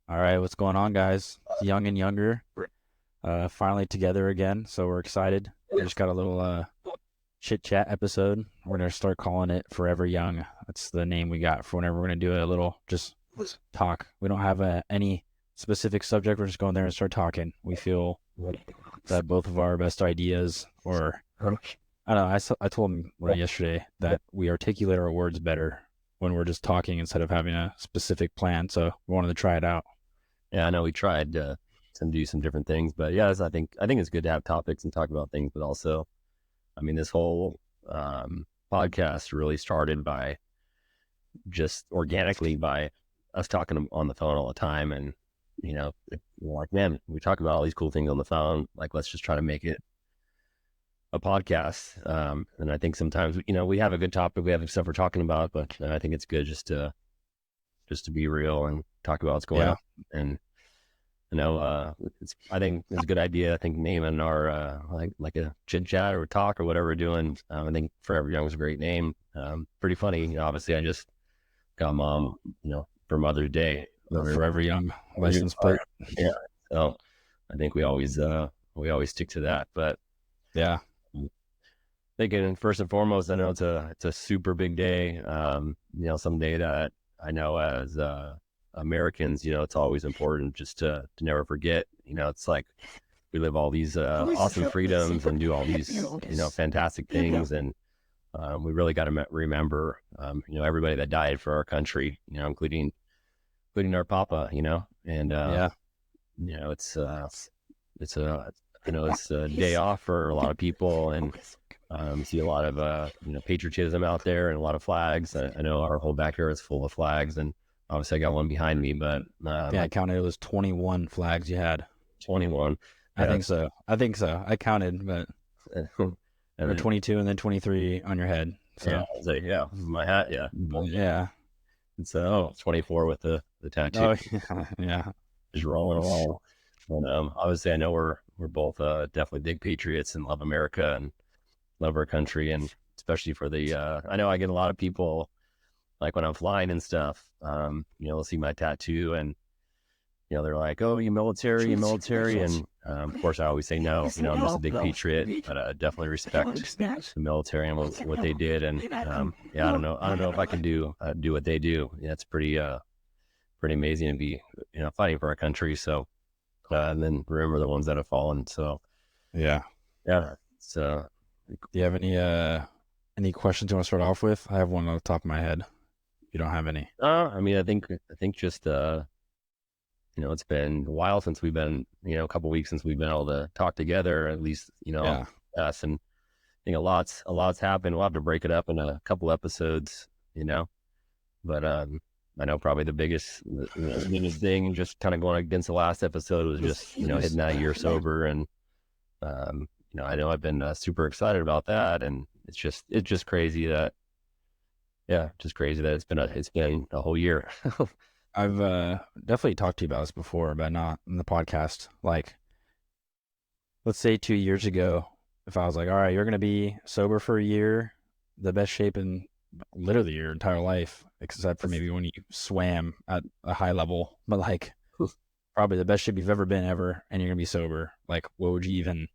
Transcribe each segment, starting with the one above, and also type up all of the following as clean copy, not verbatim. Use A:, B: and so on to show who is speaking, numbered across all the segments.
A: All right, what's going on, guys? It's Young and Younger, finally together again. So we're excited. We just got a little chit chat episode. We're gonna start calling it Forever Young. That's the name we got for whenever we're gonna do a little just talk. We don't have any specific subject. We're just going there and start talking. We feel that both of our best ideas, or I don't know. I told him yesterday that we articulate our words better when we're just talking instead of having a specific plan. So we wanted to try it out.
B: Yeah, I know we tried to do some different things, but yeah, I think it's good to have topics and talk about things, but also, I mean, this whole podcast really started by just organically by us talking on the phone all the time, and we're like, man, we talk about all these cool things on the phone. Like, let's just try to make it a podcast. And I think sometimes we have a good topic, we have stuff we're talking about, but I think it's good just to be real and talk about what's going on. And I think it's a good idea. I think naming our like a chit chat or talk or whatever we're doing. I think Forever Young is a great name. Pretty funny. Obviously, I just got mom, for Mother's Day.
A: Forever Young license plate.
B: Yeah. So I think we always stick to that. But
A: yeah,
B: thinking first and foremost, I know it's a super big day. Some day that I know as Americans, it's always important just to never forget. It's like we live all these awesome freedoms and do all these fantastic things, and we really got to remember everybody that died for our country, including our papa, and it's a day off for a lot of people, and see a lot of patriotism out there and a lot of flags. I know our whole backyard is full of flags, and obviously I got one behind me, but
A: I counted. It was 21 flags you had.
B: 21.
A: I think so. I counted, but and 22 and then 23 on your head. So
B: yeah, I was like, yeah, my hat, yeah. And so 24 with the tattoo.
A: Oh, yeah.
B: Just rolling along. And obviously I know we're both definitely big patriots and love America and love our country, and especially for the I know I get a lot of people, like when I'm flying and stuff, they'll see my tattoo and they're like, oh, you military, and of course I always say no. I'm just a big patriot, but I definitely respect the military and what they did. And I don't know if I can do what they do. Yeah, it's pretty amazing to be fighting for our country. So and then remember the ones that have fallen. So yeah. So
A: do you have any questions you want to start off with? I have one on the top of my head. You don't have any?
B: I mean, I think just it's been a while since we've been, a couple of weeks since we've been able to talk together, at least, us. And I think a lot's happened. We'll have to break it up in a couple episodes, but I know probably the biggest thing, just kind of going against the last episode, was just, hitting that year sober. And, I know I've been super excited about that. And it's just crazy that, it's been a whole year.
A: I've definitely talked to you about this before, but not in the podcast. Like, let's say 2 years ago, if I was like, all right, you're going to be sober for a year, the best shape in literally your entire life, except for maybe when you swam at a high level, but like probably the best shape you've ever been ever, and you're going to be sober. Like, what would you even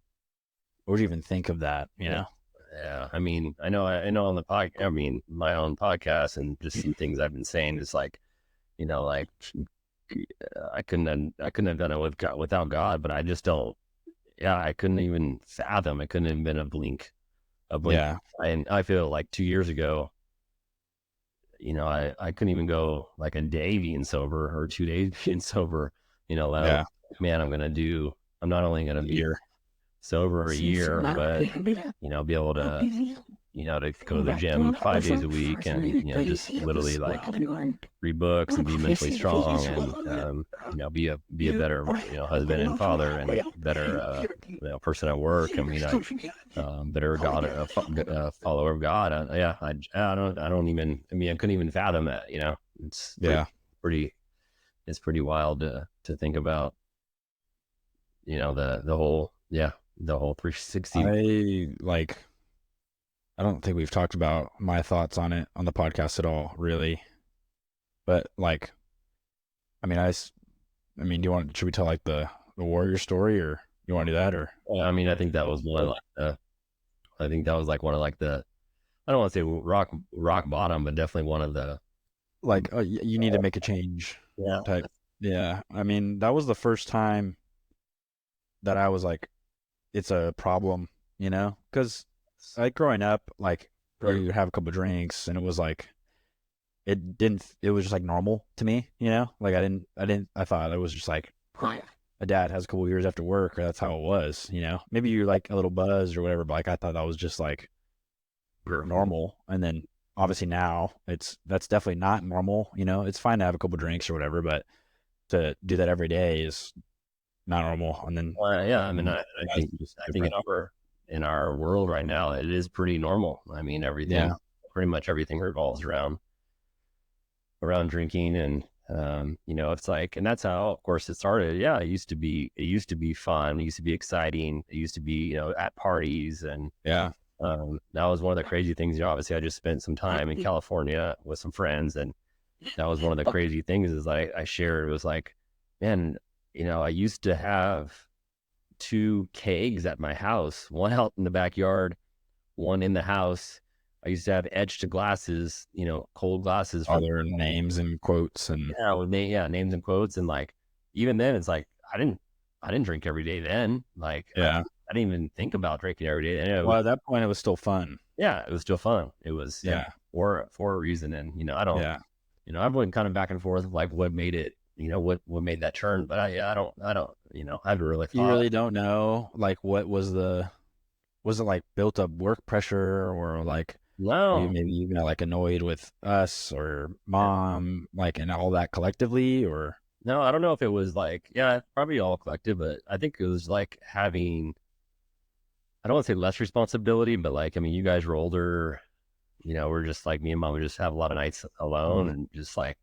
A: think of that,
B: Yeah. I mean, I know on the podcast, I mean, my own podcast and just some things I've been saying is like, like I couldn't have done it without God, but I just don't. Yeah, I couldn't even fathom. It couldn't have been a blink.
A: Yeah.
B: And I feel like 2 years ago, I couldn't even go like a day being sober or 2 days being sober. Man, I'm not only gonna be sober a year, but be able to to go to the gym 5 days a week, and just literally like read books and be mentally strong, and be a better husband and father, and better person at work. I mean, better follower of God. I don't even. I mean, I couldn't even fathom that. It's it's pretty wild to think about. The whole 360.
A: I don't think we've talked about my thoughts on it on the podcast at all, really. But like, I mean, I mean, should we tell like the warrior story, or you want to do that, or
B: I mean, I think that was one of like I think that was like one of like I don't want to say rock bottom, but definitely one of the
A: like, oh, you need to make a change
B: yeah.
A: type? Yeah. I mean, that was the first time that I was like, it's a problem, because like growing up, like you have a couple drinks and it was like it was just like normal to me, like I thought it was just like a dad has a couple years after work, or that's how it was, maybe you're like a little buzzed or whatever, but like I thought that was just like normal. And then obviously now that's definitely not normal, it's fine to have a couple drinks or whatever, but to do that every day is not normal. And then
B: Yeah, I mean,
A: just
B: I think
A: different.
B: in our world right now, it is pretty normal. I mean,
A: Yeah.
B: pretty much everything revolves around drinking, and it's like, and that's how, of course, it started. Yeah, it used to be fun, it used to be exciting, it used to be, at parties, and
A: Yeah.
B: that was one of the crazy things. Obviously, I just spent some time in California with some friends, and that was one of the crazy things is I shared. It was like, man, I used to have two kegs at my house, one out in the backyard, one in the house. I used to have etched glasses, cold glasses
A: All
B: from
A: their names and quotes and
B: names and quotes, and like even then, it's like I didn't drink every day then. Like
A: yeah.
B: I didn't even think about drinking every day. And it was,
A: Well, at that point, it was still fun.
B: yeah, it was still fun. It was
A: Yeah.
B: for a reason, and I don't,
A: Yeah.
B: I went kind of back and forth of like what made it, what made that turn, but I don't, I haven't really
A: You
B: thought.
A: really don't know, like, what was it like built up work pressure, or like
B: No,
A: maybe you got like annoyed with us or mom, like, and all that collectively, or
B: no, I don't know if it was like, yeah, probably all collective, but I think it was like having, I don't want to say less responsibility, but like, I mean, you guys were older, we're just like me and mom would just have a lot of nights alone
A: mm,
B: and just like,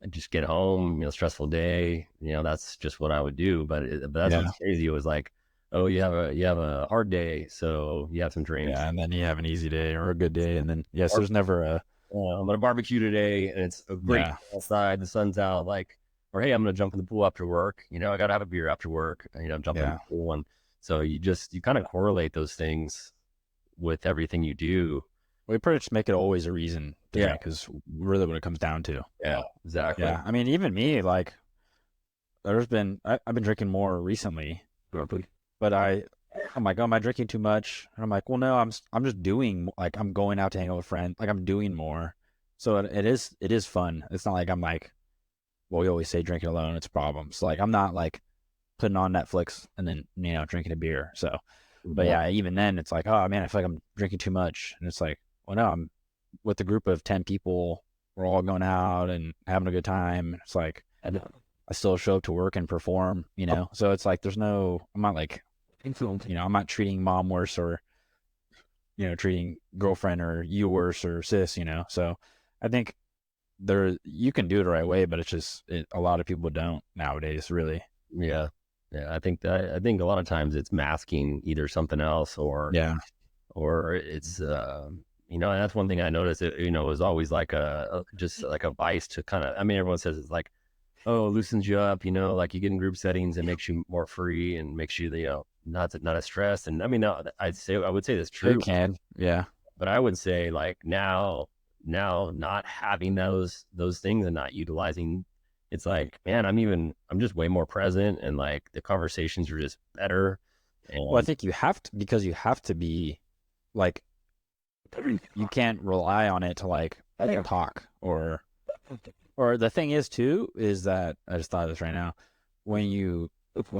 B: I'd just get home, stressful day, that's just what I would do. But that's
A: yeah,
B: what's crazy. It was like, oh, you have a hard day, so you have some drinks.
A: yeah, and then you have an easy day or a good day, and then yes,
B: Or
A: there's never a
B: I'm gonna barbecue today, and it's a great
A: yeah,
B: outside, the sun's out, like, or hey, I'm gonna jump in the pool after work. I gotta have a beer after work. Jump in the
A: yeah.
B: pool, and so you kind of correlate those things with everything you do.
A: We pretty much make it always a reason to
B: Yeah,
A: drink, is really what it comes down to.
B: yeah, exactly.
A: Yeah, I mean, even me, like, I've been drinking more recently, but I'm like, oh, am I drinking too much? And I'm like, well, no, I'm just doing, like, I'm going out to hang out with friends, like I'm doing more. So it is fun. It's not like I'm like, well, we always say drinking alone, it's problems. Like I'm not like putting on Netflix and then drinking a beer. So, but
B: Yeah,
A: yeah, even then, it's like, oh man, I feel like I'm drinking too much, and it's like, well, no, I'm with a group of 10 people. We're all going out and having a good time. It's like
B: and
A: I still show up to work and perform. So it's like I'm not like I'm not treating mom worse, or treating girlfriend or you worse, or sis. So I think you can do it the right way, but it's just a lot of people don't nowadays, really.
B: yeah, yeah. I think a lot of times it's masking either something else
A: Yeah.
B: or it's and that's one thing I noticed. It was always like just like a vice to kind of. I mean, everyone says it's like, oh, it loosens you up. Like you get in group settings and makes you more free and makes you not as stressed. And I mean, no, I would say that's true,
A: It can. Yeah.
B: but I would say like now not having those things and not utilizing, it's like, man, I'm just way more present, and like the conversations are just better.
A: Well, I
B: And
A: think you have to, because you have to be like, you can't rely on it to like talk, or the thing is too, is that I just thought of this right now. When you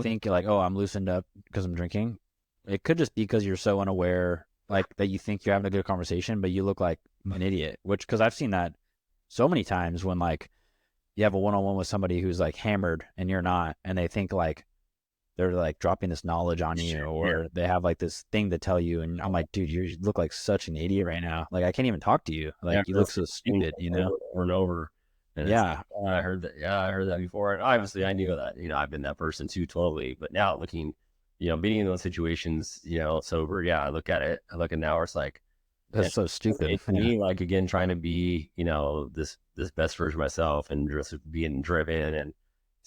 A: think like, oh, I'm loosened up because I'm drinking, it could just be because you're so unaware, like that you think you're having a good conversation, but you look like an idiot. Which, because I've seen that so many times when like you have a one-on-one with somebody who's like hammered and you're not, and they think like they're like dropping this knowledge on you,
B: yeah,
A: or they have like this thing to tell you, and I'm like, dude, you look like such an idiot right now. Like I can't even talk to you.
B: yeah,
A: Like you look so stupid.
B: over and over. And it's like,
A: Yeah.
B: "Oh, I heard that. Yeah, I heard that before." And obviously, I knew that. I've been that person too, totally. But now looking, being in those situations, sober, yeah, I look at it. I look at now, where it's like, man,
A: That's so stupid.
B: it's
A: Yeah.
B: me, like again, trying to be, this best version of myself, and just being driven and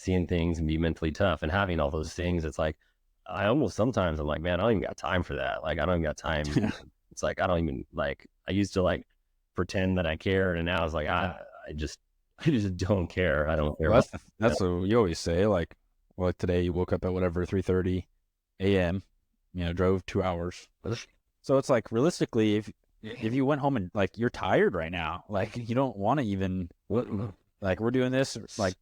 B: seeing things and be mentally tough and having all those things. It's like, I almost sometimes I'm like, man, I don't even got time for that. Like, I don't even got time. It's like, I don't even like, I used to like pretend that I cared. And now it's like, I just, I just don't care. I don't care
A: Well,
B: about
A: that's what you always say. Like, well, like today you woke up at whatever 3:30 a.m. You know, drove 2 hours. So it's like realistically, if you went home and like you're tired right now, like you don't want to even like we're doing this, like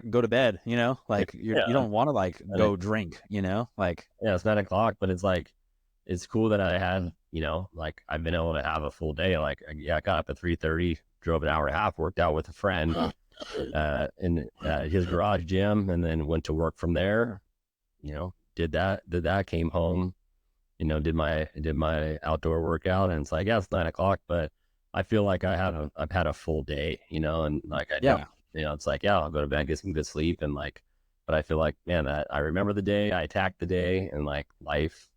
A: go to bed. You know, like you don't want to like go drink. You know, like
B: yeah, it's 9 o'clock, but it's like, it's cool that I had, you know, like I've been able to have a full day. Like, yeah, I got up at 3:30, drove an hour and a half, worked out with a friend in his garage gym, and then went to work from there. You know, did that, came home, you know, did my outdoor workout, and it's like, yeah, it's 9 o'clock, but I feel like I've had a full day, you know, and like I don't,
A: yeah,
B: you know, it's like, yeah, I'll go to bed, get some good sleep, and like, but I feel like, man, that I remember the day, I attacked the day, and like life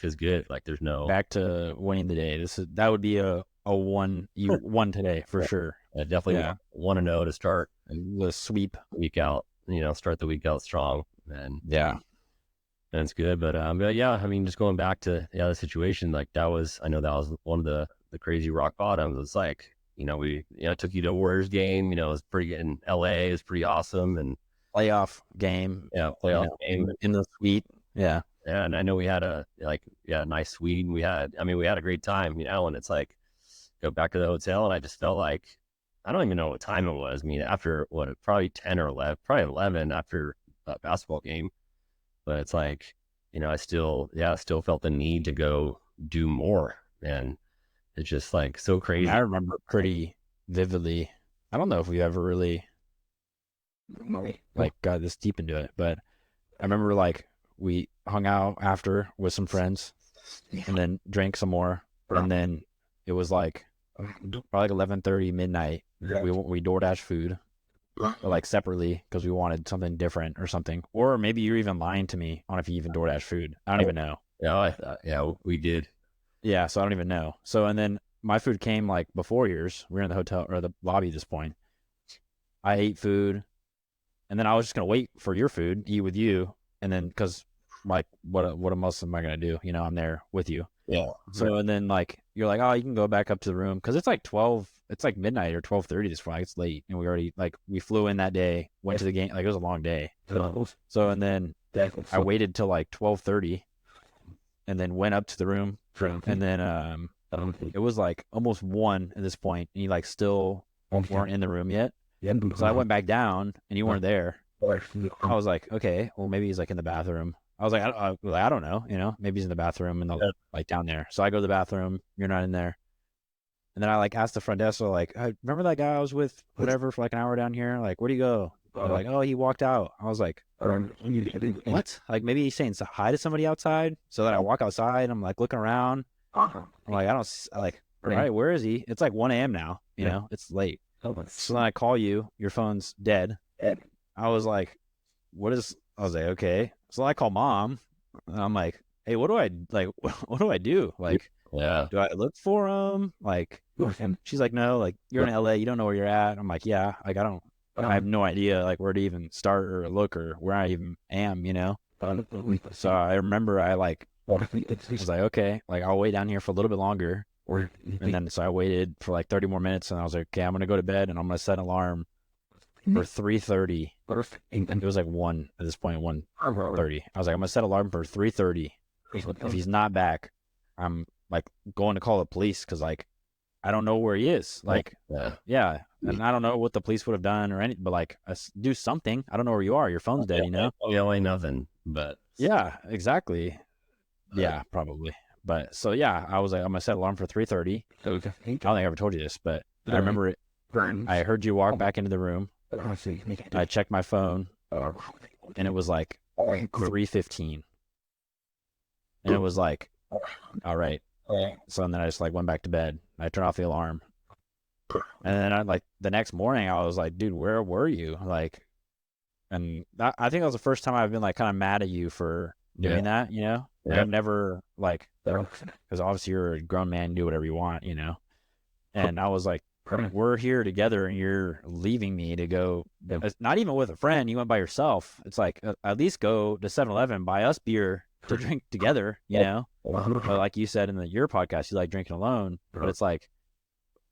B: is good. Like there's no,
A: back to winning the day. That would be a one you won today for sure.
B: I definitely
A: Yeah,
B: want to know to start
A: the sweep.
B: the week out, you know, start the week out strong,
A: Yeah,
B: and it's good. But yeah, I mean, just going back to the situation, like that was, I know that was one of the crazy rock bottoms. It's like, you know, we, you know, took you to a Warriors game, you know, it was pretty good in LA, it was pretty awesome. And
A: playoff game.
B: yeah,
A: You
B: playoff
A: know,
B: game.
A: in the suite. Yeah.
B: Yeah, and I know we had a nice suite, and we had a great time, you know, and it's like, go back to the hotel, and I just felt like, I don't even know what time it was. I mean, after what, probably 10 or 11, probably 11 after a basketball game. But it's like, you know, I still felt the need to go do more. And it's just like so
A: I mean,
B: crazy.
A: I remember pretty vividly. I don't know if we ever really like got this deep into it, but I remember like we hung out after with some friends and then drank some more, and then it was like probably like 11:30 midnight. We DoorDash food, but like separately because we wanted something different or something. Or maybe you're even lying to me on if you even DoorDash food. I don't even know.
B: Yeah, I thought, yeah, we did.
A: Yeah, so I don't even know. So and then my food came like before yours. We were in the hotel or the lobby at this point. I ate food, and then I was just gonna wait for your food, eat with you, and then because like what else am I gonna do? You know, I'm there with you.
B: Yeah.
A: So and then like you're like, oh, you can go back up to the room because it's like 12. It's like midnight or 12:30 this Friday. It's late, and we already like we flew in that day, went to the game. Like it was a long day. So and then I waited till like 12:30, and then went up to the room, and then it was like almost 1 at this point, and you like still weren't in the room yet. So I went back down, and you weren't there. I was like, okay, well maybe he's like in the bathroom. I was like, I don't know, you know, maybe he's in the bathroom and like down there. So I go to the bathroom, you're not in there, and then I like asked the front desk, so like, remember that guy I was with, whatever, for like an hour down here? Like, where'd he go? They're like, oh, he walked out. I was like, what? Like maybe he's saying hi to somebody outside. So then I walk outside. I'm like looking around. I'm like, I don't like. All right, where is he? It's like 1 a.m. now. You know, it's late. So then I call you. Your phone's dead. I was like, what is? I was like, okay. So I call mom. And I'm like, hey, what do I like? What do I do? Like,
B: Yeah.
A: do I look for him? Like, she's like, no. Like, you're in LA. You don't know where you're at. I'm like, yeah. Like, I don't. I have no idea like where to even start or look or where I even am. You know. So I remember I like was like, okay, like I'll wait down here for a little bit longer. And then so I waited for like 30 more minutes, and I was like, okay, I'm gonna go to bed, and I'm gonna set an alarm for 3:30. It was like 1 at this point, 1:30. I was like, I'm gonna set an alarm for 3:30. If he's not back, I'm like going to call the police because like I don't know where he is. Like, yeah, and I don't know what the police would have done or anything, but like do something. I don't know where you are. Your phone's dead, you know.
B: Yeah, ain't nothing. But
A: yeah, exactly. Yeah, probably. But so yeah, I was like, I'm gonna set an alarm for 3:30. I don't think I ever told you this, but I remember it. I heard you walk back into the room. I checked my phone, and it was like 3:15, and it was like, all right. So then I just like went back to bed. I turned off the alarm, and then I like the next morning I was like, dude, where were you? Like, and I think that was the first time I've been like kind of mad at you for doing that, you know. Yeah. I've never like, because obviously you're a grown man, do whatever you want, you know. And I was like, we're here together and you're leaving me to go, not even with a friend, you went by yourself. It's like, at least go to 7-Eleven, buy us beer to drink together, But like you said in your podcast, you like drinking alone. But it's like,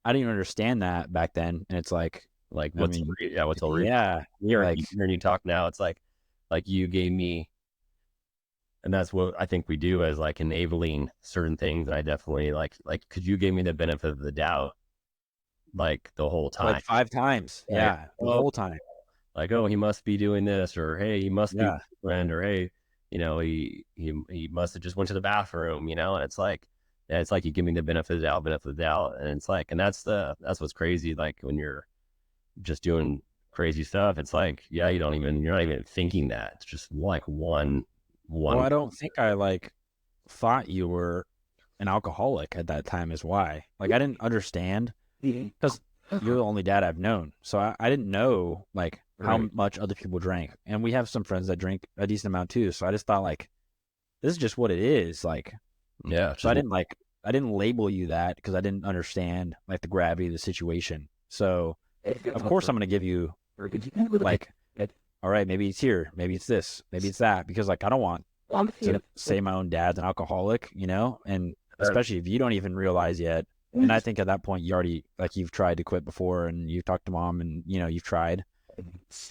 A: I didn't even understand that back then. And it's like,
B: what's what's all
A: yeah,
B: hearing you talk now, it's like you gave me, and that's what I think we do as like enabling certain things. And I definitely like because you gave me the benefit of the doubt like the whole time,
A: like 5 times.
B: right?
A: Yeah. The whole time.
B: Like, oh, he must be doing this, or hey, he must be
A: Yeah.
B: a friend, or hey, he must have just went to the bathroom, and it's like, yeah, it's like you give me the benefit of the doubt, and it's like, and that's what's crazy. Like when you're just doing crazy stuff, it's like, yeah, you're not even thinking that. It's just like one.
A: Well, I don't think I thought you were an alcoholic at that time is why. Like, I didn't understand because you're the only dad I've known. So I didn't know how much other people drank. And we have some friends that drink a decent amount too. So I just thought this is just what it is.
B: Yeah.
A: So I didn't label you that because I didn't understand the gravity of the situation. So of course I'm going to give you all right, maybe it's here, maybe it's this, maybe it's that, because I don't want to say my own dad's an alcoholic, and especially if you don't even realize yet. And I think at that point you already you've tried to quit before and you've talked to mom and you've tried.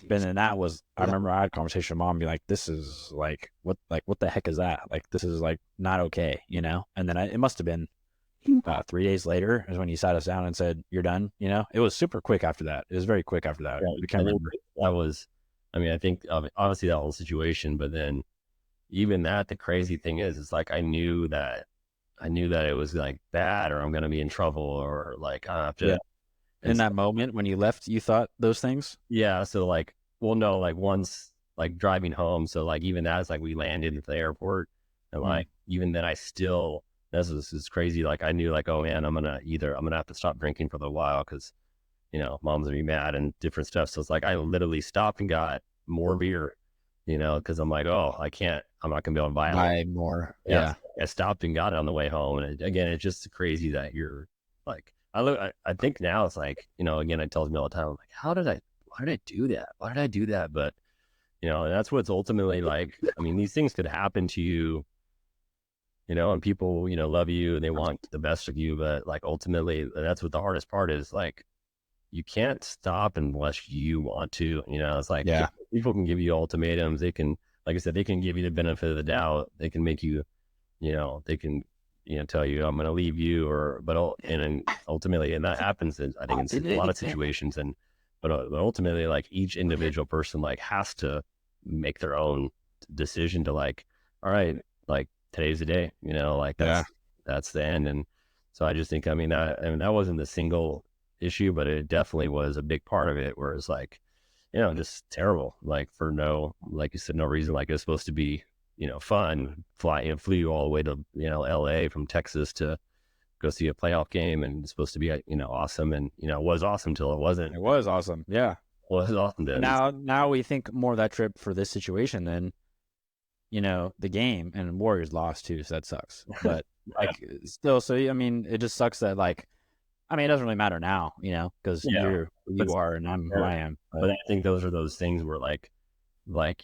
A: But then I remember I had a conversation with mom and be like, this is what the heck is that? This is not okay, And then it must have been 3 days later is when you sat us down and said, you're done, It was super quick after that. It was very quick after that.
B: Yeah, I think that was, I think obviously that whole situation, but then even that, the crazy thing is I knew that it was bad, or I'm going to be in trouble, or I have to.
A: Yeah. In that moment when you left, you thought those things?
B: Yeah. So well, no, once driving home. So even as we landed at the airport, and even then I still, this is crazy. I knew oh man, I'm going to have to stop drinking for a little while because, mom's gonna be mad and different stuff. So it's I literally stopped and got more beer, because I'm oh, I'm not gonna be able to
A: buy more.
B: Yeah. I stopped and got it on the way home. And again, it's just crazy that you're I think now it's again, it tells me all the time, why did I do that? Why did I do that? But, and that's what's ultimately these things could happen to you, and people, love you and they want the best of you. But ultimately, that's what the hardest part is. You can't stop unless you want to, it's
A: yeah.
B: People can give you ultimatums. They can, like I said, they can give you the benefit of the doubt. They can make you, they can, tell you, I'm going to leave you, and ultimately, and that happens, I think, in a lot of situations. But ultimately, each individual person, has to make their own decision to all right, today's the day, that's the end. And so I just think, that wasn't the single issue, but it definitely was a big part of it, where it's just terrible, for no, like you said, no reason. It was supposed to be, fun. Flew you all the way to, LA from Texas to go see a playoff game, and it's supposed to be, awesome. And, it was awesome till it wasn't.
A: It was awesome. Yeah.
B: Well, it was awesome then.
A: Now we think more of that trip for this situation than, the game, and Warriors lost too. So that sucks. But still, so, it just sucks that it doesn't really matter now, because you're who you are and I'm who I am.
B: But I think those are those things where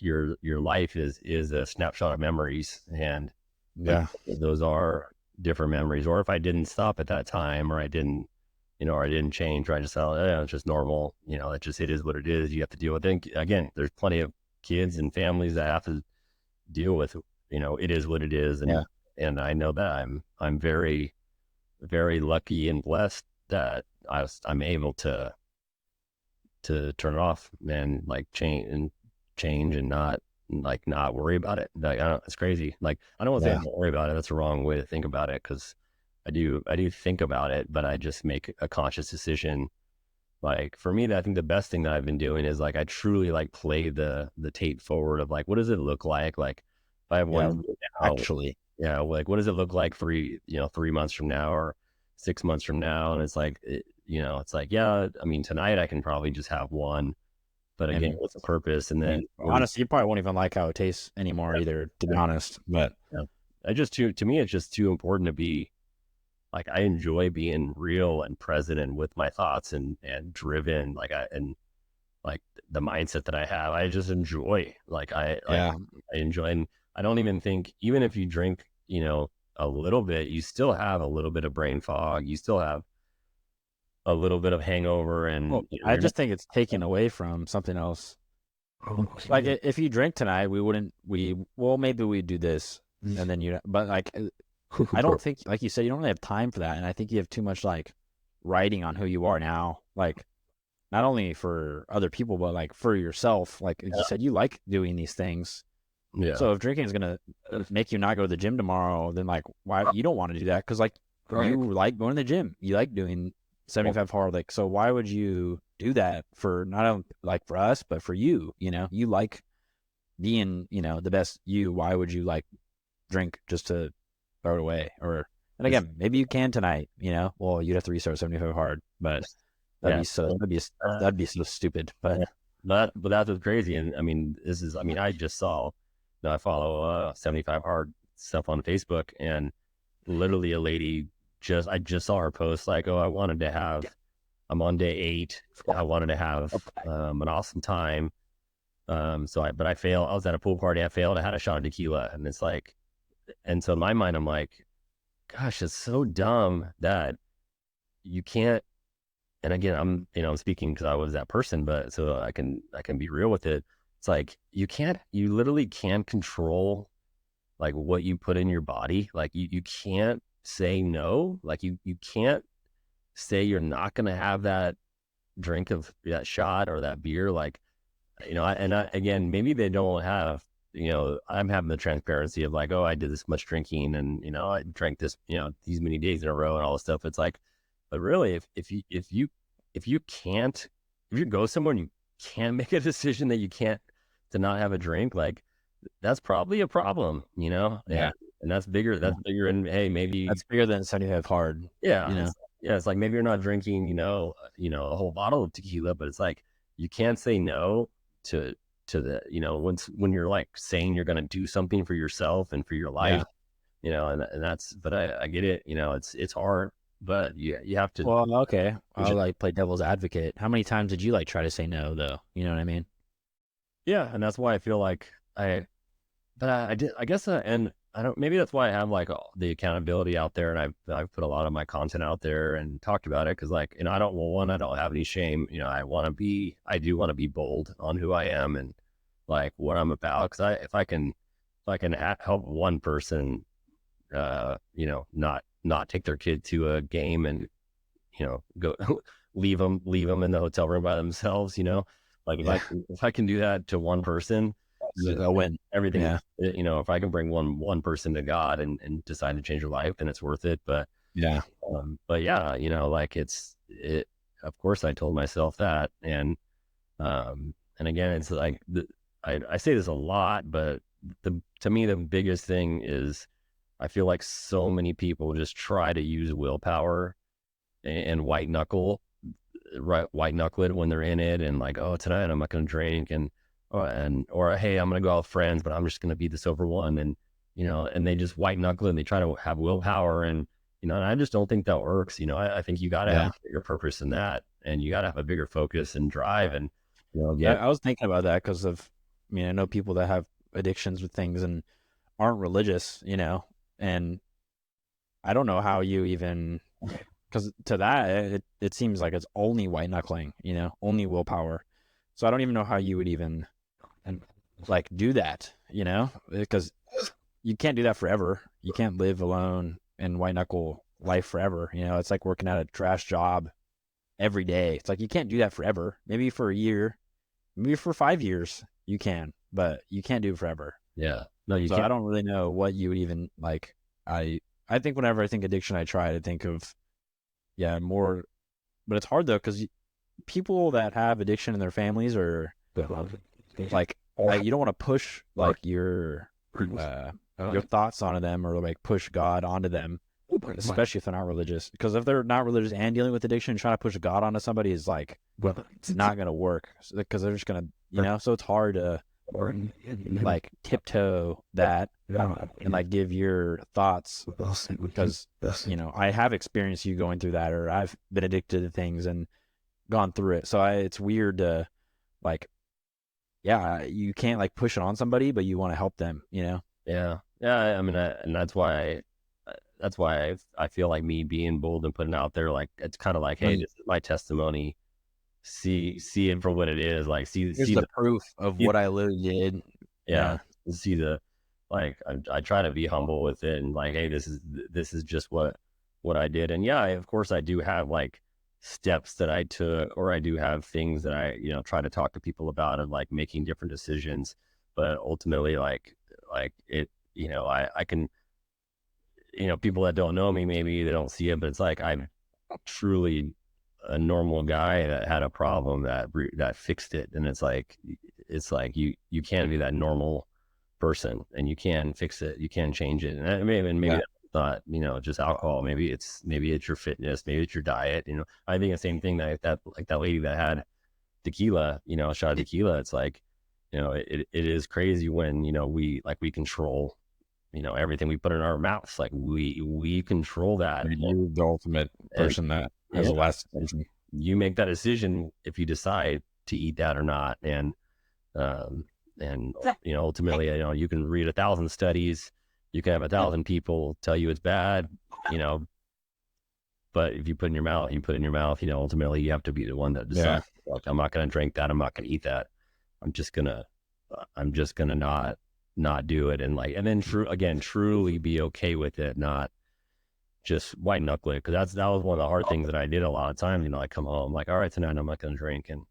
B: your life is a snapshot of memories, and those are different memories. Or if I didn't stop at that time, or I didn't change, or I just thought, it's just normal, it is what it is. You have to deal with it. Again, there's plenty of kids and families that have to deal with, it is what it is. And I know that I'm very, very lucky and blessed that I'm able to turn it off and change and not worry about it. It's crazy. I don't want to say I don't worry about it. That's the wrong way to think about it, because I do think about it, but I just make a conscious decision. For me, I think the best thing that I've been doing is I truly play the tape forward of what does it look like? If I have one now,
A: actually,
B: what does it look like for 3 months from now or 6 months from now? And it's tonight I can probably just have one, but again, what's the purpose? And then
A: honestly, you probably won't even like how it tastes anymore either, to be honest. But
B: to me, it's just too important to be like I enjoy being real and present and with my thoughts and driven. Like the mindset that I have, I just enjoy.
A: Yeah.
B: I enjoy, and I don't even think, even if you drink, a little bit, you still have a little bit of brain fog. You still have a little bit of hangover,
A: Well,
B: and
A: I
B: you're not.
A: just think it's taken away from something else. Like if you drink tonight, maybe we'd do this and then but like, I don't think, like you said, you don't really have time for that. And I think you have too much like writing on who you are now. Like, not only for other people, but like for yourself. Like you said, you like doing these things.
B: Yeah,
A: So if drinking is gonna make you not go to the gym tomorrow, then like why you don't want to do that? Because like you like going to the gym, you like doing 75 hard. Like so, why would you do that for not only like for us, but for you? You like being the best you. Why would you like drink just to throw it away? And
B: it's,
A: again, maybe you can tonight. Well, you'd have to restart 75 hard, but
B: yeah.
A: that'd be so stupid. But
B: But that's what's crazy. And I mean, I just saw, I follow 75 hard stuff on Facebook, and literally a lady I just saw her post like, oh, I'm on day 8. I wanted to have an awesome time. But I failed. I was at a pool party. I failed. I had a shot of tequila, and it's like, and so in my mind, I'm like, gosh, it's so dumb that you can't. And again, I'm speaking because I was that person, but so I can be real with it. It's like you literally can't control like what you put in your body. Like you can't say no. Like you can't say you're not going to have that drink of that shot or that beer. Like, again, maybe they don't have, I'm having the transparency of like, oh, I did this much drinking and, I drank this, these many days in a row and all this stuff. It's like, but really, if you go somewhere and you can't make a decision that you can't to not have a drink, like that's probably a problem,
A: yeah,
B: and that's bigger. That's bigger. And hey, maybe
A: that's bigger than 75 hard.
B: yeah, it's like maybe you're not drinking, a whole bottle of tequila, but it's like you can't say no to the, when you're like saying you're going to do something for yourself and for your life, and that's, but I get it, it's hard, but you have to.
A: Well, okay. I'll like play devil's advocate. How many times did you like try to say no though? You know what I mean?
B: Yeah, and that's why I feel like I did, I guess, and I don't, maybe that's why I have like all the accountability out there, and I've put a lot of my content out there and talked about it because like, I don't have any shame, I do want to be bold on who I am and like what I'm about, because if I can help one person, not take their kid to a game and go leave them in the hotel room by themselves, like if I can do that to one person,
A: A win.
B: everything,
A: Yeah.
B: if I can bring one person to God and decide to change their life, then it's worth it. But
A: Yeah.
B: yeah, like of course I told myself that. And again, it's like, I say this a lot, but to me, the biggest thing is I feel like so many people just try to use willpower and white knuckle it when they're in it, and like, oh, tonight I'm not going to drink, or hey, I'm going to go out with friends, but I'm just going to be the sober one, and and they just white knuckle it, and they try to have willpower, and and I just don't think that works. I think you got to have a bigger purpose than that, and you got to have a bigger focus and drive, and
A: I was thinking about that because I know people that have addictions with things and aren't religious, and I don't know how you even, because to that, it seems like it's only white knuckling, only willpower. So I don't even know how you would even like do that, because you can't do that forever. You can't live alone and white knuckle life forever. It's like working at a trash job every day. It's like you can't do that forever. Maybe for a year, maybe for 5 years you can, but you can't do it forever.
B: yeah, no, you
A: So
B: can't.
A: I don't really know what you would even like. I think whenever I think addiction, I try to think of more, but it's hard though because people that have addiction in their families are like you don't want to push like your thoughts onto them or like push God onto them, especially if they're not religious. Because if they're not religious and dealing with addiction, trying to push God onto somebody is like it's not gonna work because they're just gonna so it's hard to like tiptoe that and like give your thoughts because I have experienced you going through that, or I've been addicted to things and gone through it. So it's weird to like, yeah, you can't like push it on somebody, but you want to help them,
B: Yeah. Yeah. I mean, and that's why I feel like me being bold and putting it out there, like, it's kind of like, hey, this is my testimony. See it for what it is. Like,
A: Here's
B: see
A: the
B: the,
A: proof of what I literally did.
B: yeah,
A: Yeah.
B: see the, like, I try to be humble with it and like, hey, this is just what I did. And yeah, of course I do have like steps that I took, or I do have things that I, try to talk to people about and like making different decisions. But ultimately, like it, I can, people that don't know me, maybe they don't see it, but it's like I'm truly a normal guy that had a problem that fixed it. And it's like you can be that normal person and you can fix it, you can change it. And maybe
A: Yeah.
B: that's not, just alcohol. Maybe it's your fitness, maybe it's your diet. I think the same thing that like that lady that had tequila, a shot of tequila. It's like, it is crazy when, we control, everything we put in our mouths. Like we control that.
A: You're the ultimate
B: And
A: person that has
B: yeah,
A: the last decision.
B: you make that decision if you decide to eat that or not. Um, and ultimately, you can read 1,000 studies, you can have 1,000 people tell you it's bad, you know, but if you put it in your mouth, you put it in your mouth. Ultimately, you have to be the one that
A: Yeah.
B: decides. Look, I'm not going to drink that. I'm not going to eat that. I'm just gonna, not do it. And like, and then truly be okay with it, not just white knuckle it. Cause that was one of the hard things that I did a lot of times. I come home like, all right, tonight I'm not going to drink. And,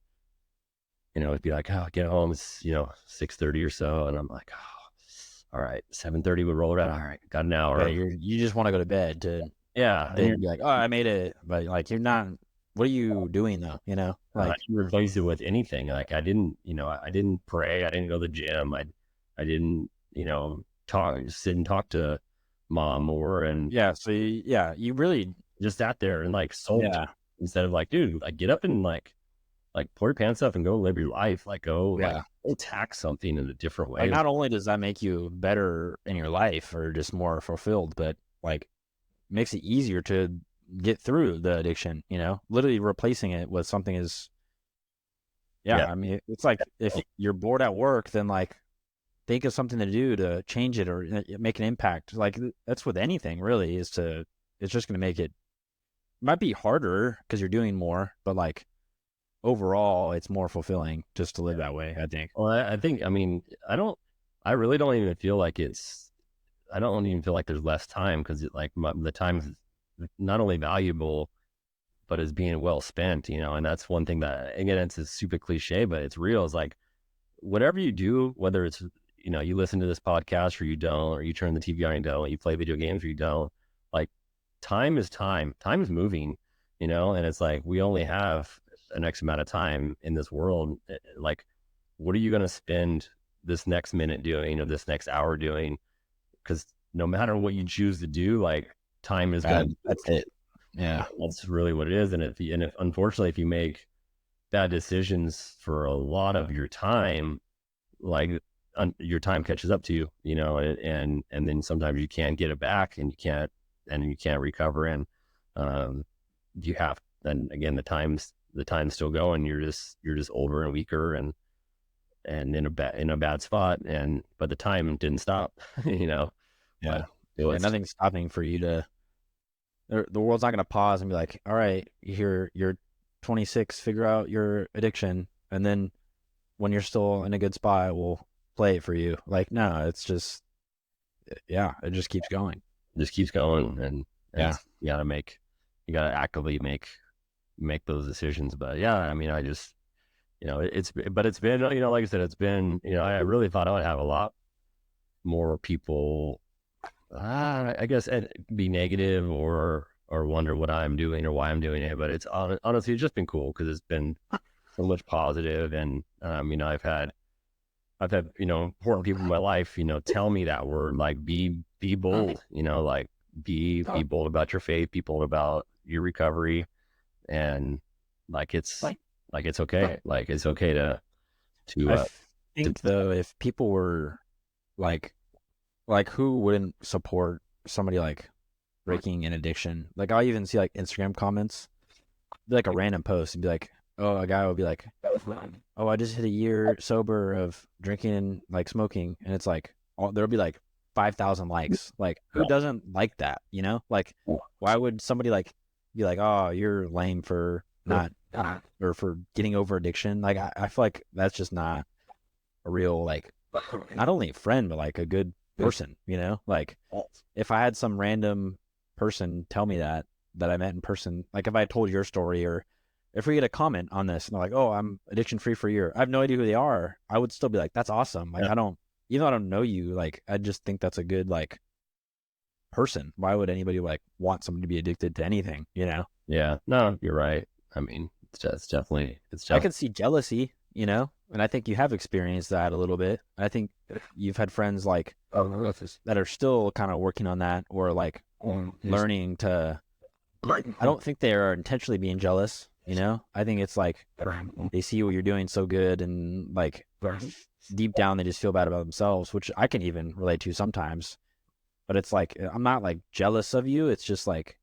B: it'd be like, oh, get home. It's, 6:30 or so. And I'm like, oh, all right, 7:30 would roll around. All right, got an
A: Yeah.
B: hour.
A: You just want to go to bed to
B: Yeah. And
A: then be like, oh, I made it. But like, you're not, what are you doing though?
B: I
A: Like,
B: didn't replace it with anything. Like I didn't, I didn't pray. I didn't go to the gym. I didn't, sit and talk to mom and
A: yeah. So, yeah, you really,
B: just sat there and like sulked
A: yeah.
B: instead of like, dude, like get up and like pull your pants up and go live your life. Like
A: Yeah.
B: go attack something in a different
A: Like,
B: way.
A: not only does that make you better in your life or just more fulfilled, but like makes it easier to get through the addiction, literally replacing it with something is, yeah.
B: Yeah.
A: I mean, it's like if you're bored at work, then like think of something to do to change it or make an impact. Like that's with anything really it's just going to make it might be harder because you're doing more, but like overall it's more fulfilling just to live that way, I think.
B: Well, I think, I really don't even feel like I don't even feel like there's less time because the time is not only valuable, but is being well spent, and that's one thing that, again, it's a super cliche, but it's real. It's like, whatever you do, whether it's, you listen to this podcast or you don't, or you turn the TV on and you don't, you play video games or you don't, like, time is time. Time is moving, and it's like, we only have an X amount of time in this world. Like, what are you going to spend this next minute doing or this next hour doing? Because no matter what you choose to do, like, time is going to,
A: That's it. Yeah.
B: that's really what it is. And if unfortunately, if you make bad decisions for a lot of your time, like, your time catches up to you, and then sometimes you can't get it back, and you can't recover. And um, you have, then again, the time's still going. You're just older and weaker and in a bad spot. But the time didn't stop, But
A: Yeah.
B: it
A: Yeah.
B: was,
A: Nothing's stopping for you to, the world's not going to pause and be like, all right, you're 26, figure out your addiction. And then when you're still in a good spot, we'll play it for you. Like, no, it's just, yeah, it just keeps going.
B: just keeps going. And
A: Yeah.
B: you gotta actively make those decisions. But yeah, I mean, I just, but it's been, like I said, it's been, I really thought I would have a lot more people, I guess, be negative or wonder what I'm doing or why I'm doing it. But it's honestly, it's just been cool because it's been so much positive. And, I've had, important people in my life, tell me that word, like, be bold, like, be bold about your faith, be bold about your recovery. And like, it's okay. Like, it's okay to,
A: I,
B: uh,
A: f- think though, if people were like who wouldn't support somebody like breaking an addiction? Like I'll even see like Instagram comments, be like a random post and be like, oh, a guy will be like, oh, I just hit a year sober of drinking and like smoking, and it's like there'll be like 5,000 likes. Like who doesn't like that? You know, like why would somebody like be like, oh, you're lame for not or for getting over addiction? Like I feel like that's just not a real like not only a friend but like a good person. You know, like if I had some random person tell me that I met in person, like if I told your story or if we get a comment on this and they're like, oh, I'm addiction free for a year, I have no idea who they are, I would still be like, that's awesome. Like,
B: Yeah.
A: I don't, even though I don't know you, like, I just think that's a good, like, person. Why would anybody, like, want someone to be addicted to anything, you know?
B: Yeah. No, you're right. I mean, it's
A: I
B: definitely,
A: can see jealousy, you know? And I think you have experienced that a little bit. I think you've had friends, like, that are still kind of working on that or, like, learning to, I don't think they are intentionally being jealous, you know? I think it's like, they see what you're doing so good and like deep down they just feel bad about themselves, which I can even relate to sometimes. But it's like I'm not like jealous of you. It's just like,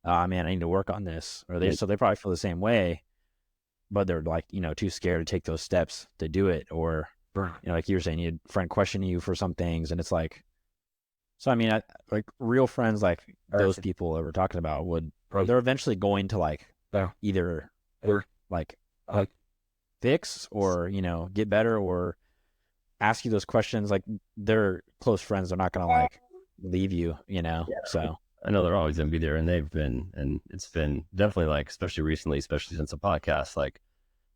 A: ah, man, I need to work on this. Or they probably feel the same way, but they're like, too scared to take those steps to do it. Or like you were saying, you had a friend questioning you for some things, and it's like, so I mean, like real friends, like those people that we're talking about, they're eventually going to like either like fix or get better or ask you those questions. Like they're close friends, they're not gonna like leave you, so
B: I know they're always going to be there, and they've been, and it's been definitely like, especially recently, especially since the podcast, like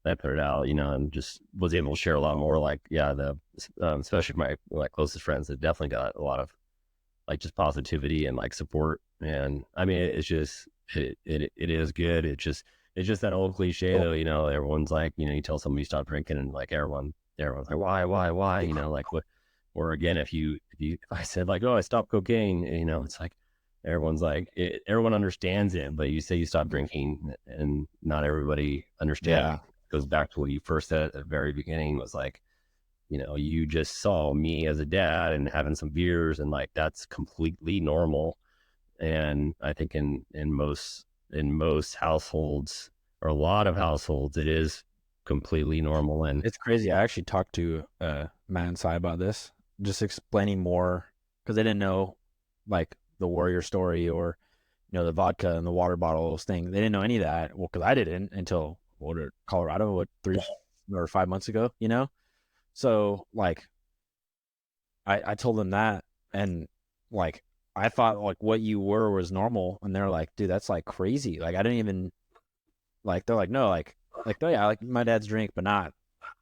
B: I put it out, and just was able to share a lot more. Like, yeah, especially my like closest friends that definitely got a lot of like just positivity and like support. And I mean, it's just it is good. It's just that old cliche though. Everyone's like, you tell somebody you stop drinking, and like everyone's like, why? Like what? Or again, if I said like, oh, I stopped cocaine, it's like everyone's like, everyone understands it, but you say you stop drinking, and not everybody understands.
A: yeah.
B: It goes back to what you first said at the very beginning, was like, you just saw me as a dad and having some beers, and like that's completely normal. And I think in most households, or a lot of households, it is completely normal. And
A: It's crazy. I actually talked to Matt and Sai about this, just explaining more because they didn't know like the warrior story or the vodka and the water bottles thing. They didn't know any of that. Well, because I didn't until Colorado, 3 or 5 months ago. So like I told them that, and like I thought like what you were was normal, and they're like, dude, that's like crazy. Like I didn't even like. They're like, no, like oh yeah, like my dad's drink, but not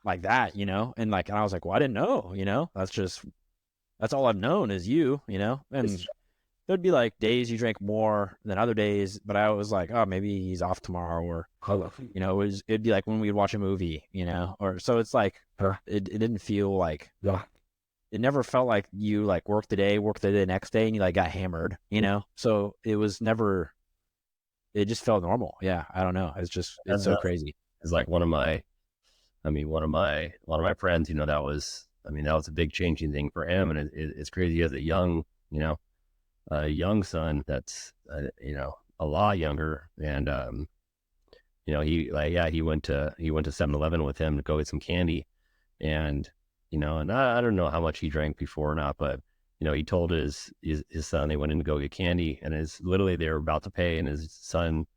A: like that. And I was like, well, I didn't know. That's all I've known is you. And there'd be like days you drank more than other days, but I was like, oh, maybe he's off tomorrow, or it'd be like when we'd watch a movie, or so it's like it didn't feel like it never felt like you like worked the next day, and you like got hammered. So it was never. It just felt normal. Yeah, I don't know. It's so crazy.
B: it's like one of my friends, that was a big changing thing for him. And it's crazy. He has a young son that's a lot younger. And he went to 7-Eleven with him to go get some candy. And and I don't know how much he drank before or not, but he told his son, they went in to go get candy, and literally they were about to pay, and his son,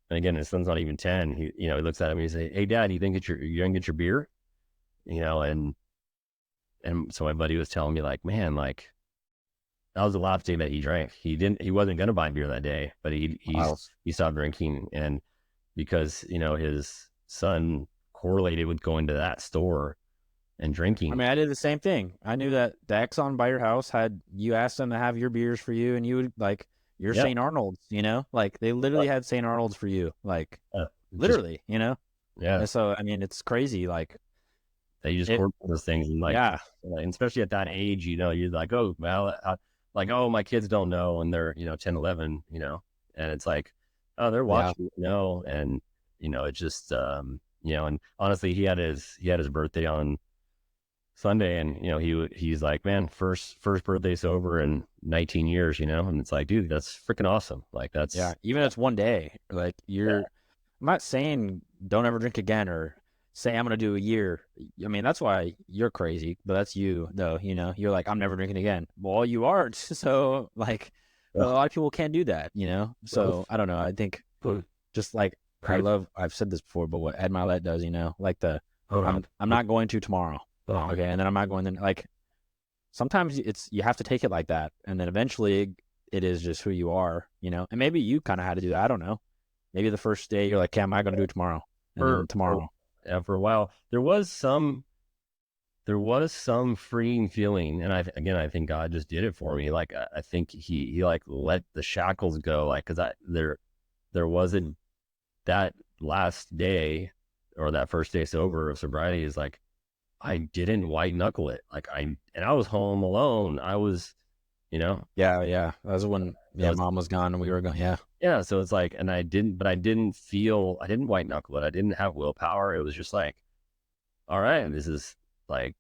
B: and again, his son's not even 10. He looks at him and he say, "Hey, Dad, you think you're gonna get your beer?" And so my buddy was telling me like, man, like that was the last day that he drank. He wasn't gonna buy beer that day, but he stopped drinking. And because his son correlated with going to that store and
A: I
B: drinking.
A: mean, I did the same thing. I knew that the Exxon by your house you asked them to have your beers for you, and you would like your
B: Yeah,
A: St. Arnold's, like they literally had St. Arnold's for you, like
B: just
A: literally.
B: yeah,
A: And so I mean, it's crazy, like
B: they just
A: it.
B: coordinate those things. And
A: Yeah,
B: and especially at that age, you're like, oh well, like, oh, my kids don't know, and they're 10, 11, and it's like, oh, they're
A: yeah.
B: watching, and it's just and honestly, he had his birthday on Sunday, and he's like, man, first birthday sober in 19 years, and it's like, dude, that's freaking awesome. Like
A: Yeah,
B: that's
A: even if it's one day, like
B: yeah,
A: I'm not saying don't ever drink again or say I'm gonna do a year. I mean, that's why you're crazy, but that's you, though. You're like, I'm never drinking again. Well, you aren't. So, like, a
B: ugh,
A: lot of people can't do that. So I don't know. I think just like I've said this before, but what Ed Milet does, like I'm not going to tomorrow. Okay, and then I'm not going then. Like sometimes you have to take it like that, and then eventually it is just who you are. And maybe you kind of had to do that. I don't know. Maybe the first day you're like, "Okay, am I going to do it tomorrow?" And
B: for
A: then tomorrow,
B: yeah, for a while there was some freeing feeling, and I think God just did it for me. Like I think he like let the shackles go, like because there wasn't that last day or that first day sober of sobriety is like I didn't white knuckle it. Like I was home alone. I was, you know,
A: yeah, that was when
B: that was
A: mom was gone and we were going. Yeah,
B: yeah. So it's like, and I didn't white knuckle it. I didn't have willpower. It was just like, all right, like,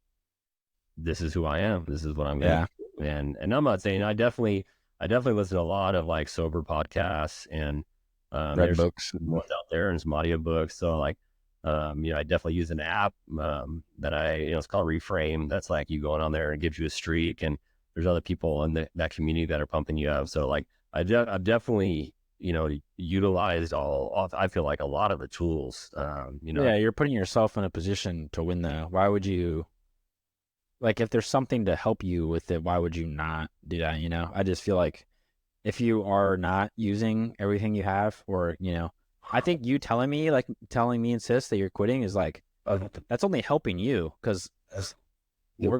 B: this is who I am. This is what I'm gonna
A: yeah,
B: do. And I'm not saying I definitely listen to a lot of like sober podcasts, and
A: read
B: there's
A: books.
B: ones out there and some audiobooks. So like, I definitely use an app that it's called Reframe. That's like you going on there and it gives you a streak, and there's other people in that community that are pumping you up. So like, I've definitely utilized I feel like a lot of the tools.
A: Yeah, you're putting yourself in a position to win. Why would you? Like, if there's something to help you with it, why would you not do that? I just feel like if you are not using everything you have, or I think you telling me insist that you're quitting is like that's only helping you because obviously we're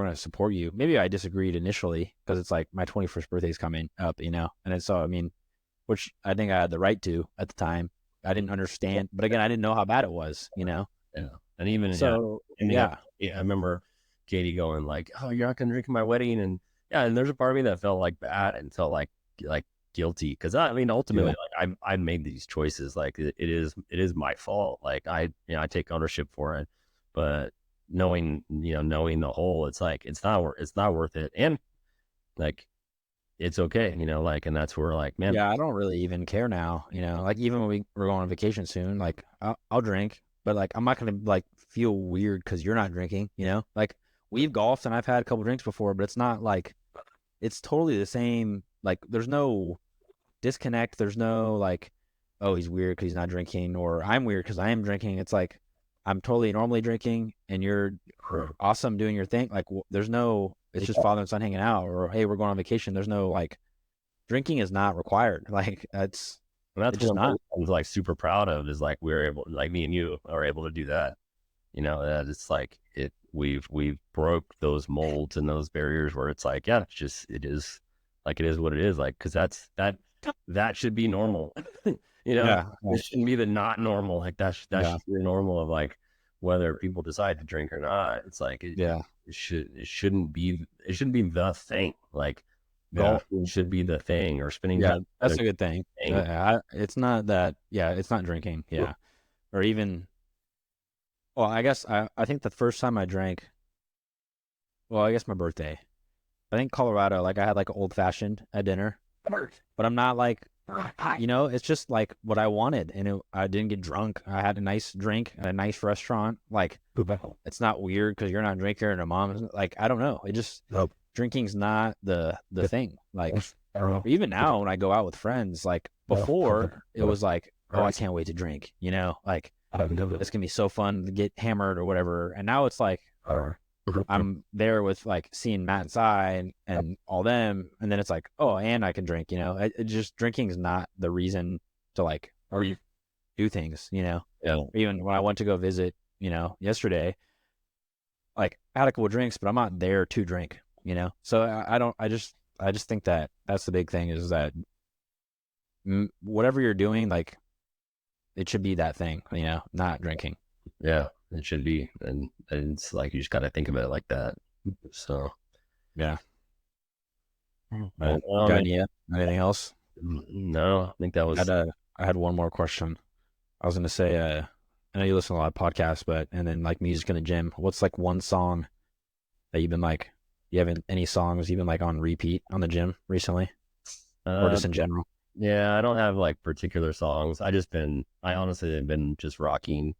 A: going to support you. Maybe I disagreed initially because it's like my 21st birthday is coming up, and it's so I mean, which I think I had the right to at the time. I didn't understand, but again, I didn't know how bad it was.
B: Yeah. And even
A: So
B: ending up,
A: yeah,
B: yeah, I remember Katie going like, "Oh, you're not gonna drink at my wedding," and yeah, and there's a part of me that felt like bad and felt like guilty because I mean, ultimately,
A: yeah,
B: like I made these choices. Like it is my fault. Like I take ownership for it, but knowing the whole, it's like it's not worth it, and like it's okay, like, and that's where like, man,
A: yeah. I don't really even care now. Like even when we're going on vacation soon, like I'll drink, but like I'm not gonna like feel weird because you're not drinking. Like we've golfed and I've had a couple drinks before, but it's not like it's totally the same. Like there's no disconnect. There's no like, oh, he's weird because he's not drinking, or I'm weird because I am drinking. It's like I'm totally normally drinking, and you're awesome doing your thing. Like there's no. It's just father and son hanging out, or hey, we're going on vacation. There's no like drinking is not required. Like
B: and that's
A: it's just
B: one thing
A: not.
B: I was like super proud of is like we're able, like me and you are able to do that. That it's like we've broke those molds and those barriers where it's like, yeah, it is what it is, like, because that should be normal.
A: Yeah,
B: It shouldn't be the not normal, like that
A: yeah,
B: should be normal of like whether people decide to drink or not. It's like
A: yeah,
B: it shouldn't be the thing, like
A: yeah,
B: golfing should be the thing, or spending
A: yeah.
B: time
A: That's
B: together
A: a good thing.
B: thing.
A: It's not that. Yeah, it's not drinking. Yeah, or even. Well, I guess I think the first time I drank. Well, I guess my birthday. I think Colorado. Like I had like an old fashioned at dinner, but I'm not like it's just like what I wanted, and I didn't get drunk. I had a nice drink at a nice restaurant. Like it's not weird because you're not drinking and a mom. Like I don't know. It just drinking's not the thing. Like even now when I go out with friends, like before it was like, oh, I can't wait to drink. Like it's gonna be so fun to get hammered or whatever. And now it's like I'm there with like seeing Matt and Cy and all them, and then it's like, oh, and I can drink. It just drinking is not the reason to like or you do things.
B: Yeah,
A: Even when I went to go visit, yesterday, like I had a couple of drinks, but I'm not there to drink. So I don't. I just think that that's the big thing is that whatever you're doing, like it should be that thing. Not drinking.
B: yeah, it should be, and it's like you just got to think about it like that. So,
A: Yeah.
B: I
A: Well,
B: don't know,
A: got
B: man.
A: anything else?
B: No, I think that
A: I had
B: was
A: I had one more question. I was gonna say, I know you listen to a lot of podcasts, but and then like music in the gym. What's like one song that you've been like, you haven't any songs you've been like on repeat on the gym recently, or just in general?
B: Yeah, I don't have like particular songs. I honestly have been just rocking.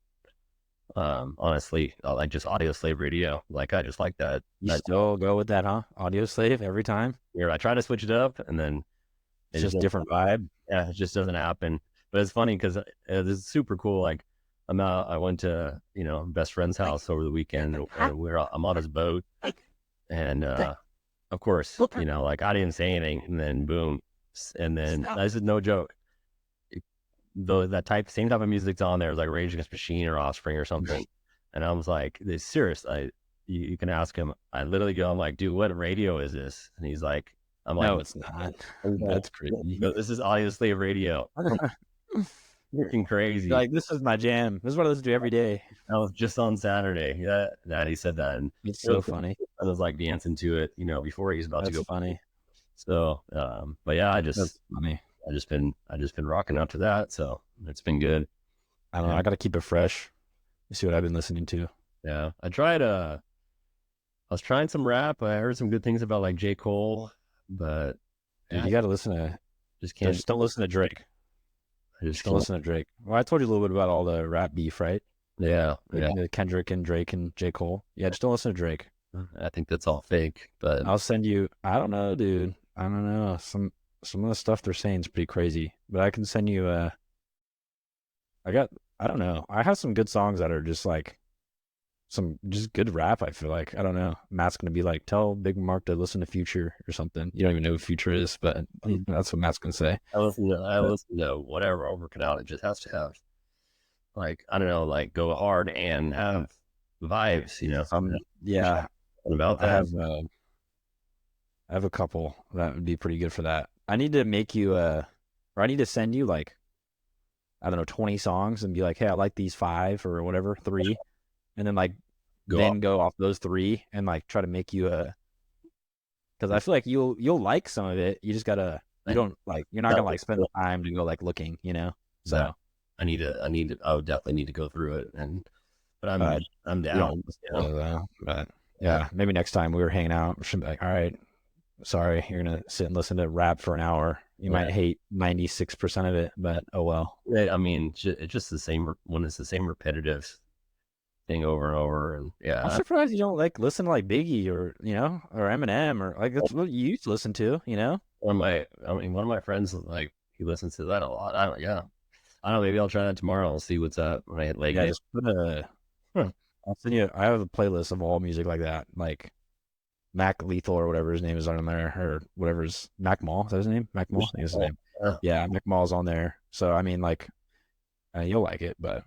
B: Honestly, like just audio slave radio. Like I just like that.
A: You still go with that, huh? Audio Slave every time?
B: I try to switch it up, and then it
A: It's
B: just
A: just different vibe.
B: yeah, it just doesn't happen. But it's funny because this is super cool. Like I went to best friend's house over the weekend, and I'm on his boat, and of course, like I didn't say anything, and then boom, and then this is no joke. Though same type of music's on there, it's like Rage Against the Machine or Offspring or something, and I was like, "This serious." You can ask him. I literally go, I'm like, "Dude, what radio is this?" And he's like, "I'm like,
A: No, it's not. That's crazy.
B: this is audio slave radio." Freaking crazy.
A: Like, this is my jam. This is what I listen to every day.
B: That was just on Saturday. Yeah, that he said that, and
A: It's so funny.
B: I was like dancing to it, before he's about to
A: That's
B: go.
A: funny.
B: So, but yeah,
A: That's funny.
B: I just been rocking out to that. So it's been good.
A: I don't know. I got to keep it fresh. You see what I've been listening to.
B: Yeah, I was trying some rap. I heard some good things about like J. Cole, but
A: Dude, you got to listen to.
B: just can't.
A: Just don't listen to Drake.
B: I just
A: Don't
B: can't.
A: listen to Drake. Well, I told you a little bit about all the rap beef, right?
B: Yeah,
A: The Kendrick and Drake and J. Cole. Yeah, just don't listen to Drake.
B: I think that's all fake. But
A: I'll send you. I don't know, dude. I don't know. Some of the stuff they're saying is pretty crazy. But I can send you. I don't know. I have some good songs that are just like some just good rap. I feel like I don't know. Matt's gonna be like, tell Big Mark to listen to Future or something. You don't even know who Future is, but that's what Matt's gonna say.
B: I listen to whatever I'm working out. It just has to have like I don't know, like go hard and have vibes.
A: Yeah,
B: About
A: I
B: that.
A: have a couple that would be pretty good for that. I need to make you or I need to send you like I don't know 20 songs and be like, hey, I like these 5 or whatever 3, and then like go off those 3 and like try to make you because I feel like you'll like some of it. You just gotta you're not gonna like spend the time to go like looking, So
B: I would definitely need to go through it, but I'm down.
A: But yeah, maybe next time we were hanging out, we should be like, all right, sorry, you're gonna sit and listen to rap for an hour. You might hate 96% of it, but oh well.
B: I mean, it's just the same when it's the same repetitive thing over and over, and
A: I'm surprised you don't like listen to like Biggie or or Eminem or like that's what you used to listen to.
B: One of my friends like he listens to that a lot. I don't know. Maybe I'll try that tomorrow. I'll see what's up when I hit Lake.
A: Yeah, just put I'll send you. I have a playlist of all music like that, like Mac Lethal or whatever his name is on there, or whatever's Mac Mall. Is that his name? Mac Mall. I think is his name. Yeah, Mac Mall's on there. So I mean, like, you'll like it, but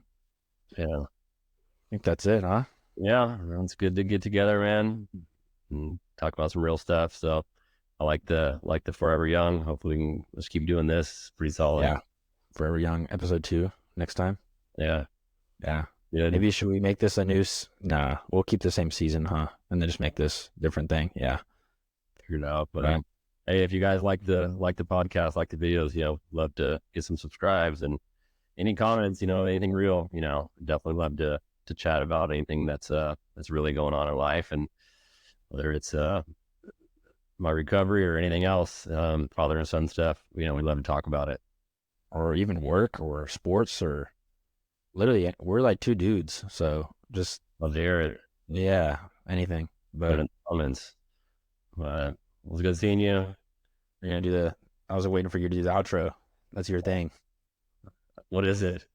B: yeah,
A: I think that's it, huh?
B: Yeah, it's good to get together, man, and talk about some real stuff. So I like the Forever Young. Hopefully, we can just keep doing this. Pretty solid.
A: Yeah, Forever Young, episode 2 next time.
B: Yeah. Good.
A: Maybe should we make this a new? Nah, we'll keep the same season, huh? And then just make this different thing. Yeah,
B: figure it out. But hey, if you guys like the podcast, like the videos, love to get some subscribes and any comments. Anything real. Definitely love to chat about anything that's really going on in life, and whether it's my recovery or anything else, father and son stuff. We love to talk about it,
A: or even work or sports or. Literally, we're like 2 dudes, so just
B: love to hear it.
A: Yeah, anything. But
B: in comments. It was good seeing you.
A: You're gonna do I was waiting for you to do the outro. That's your thing.
B: What is it?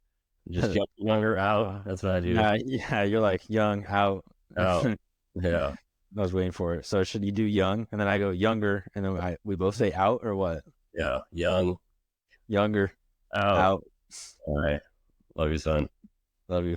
B: Just younger out. That's what I do.
A: Yeah, you're like young out.
B: Oh, yeah.
A: I was waiting for it. So should you do young, and then I go younger, and then we both say out, or what?
B: Yeah, younger,
A: out.
B: All right. Love you, son.
A: Love you.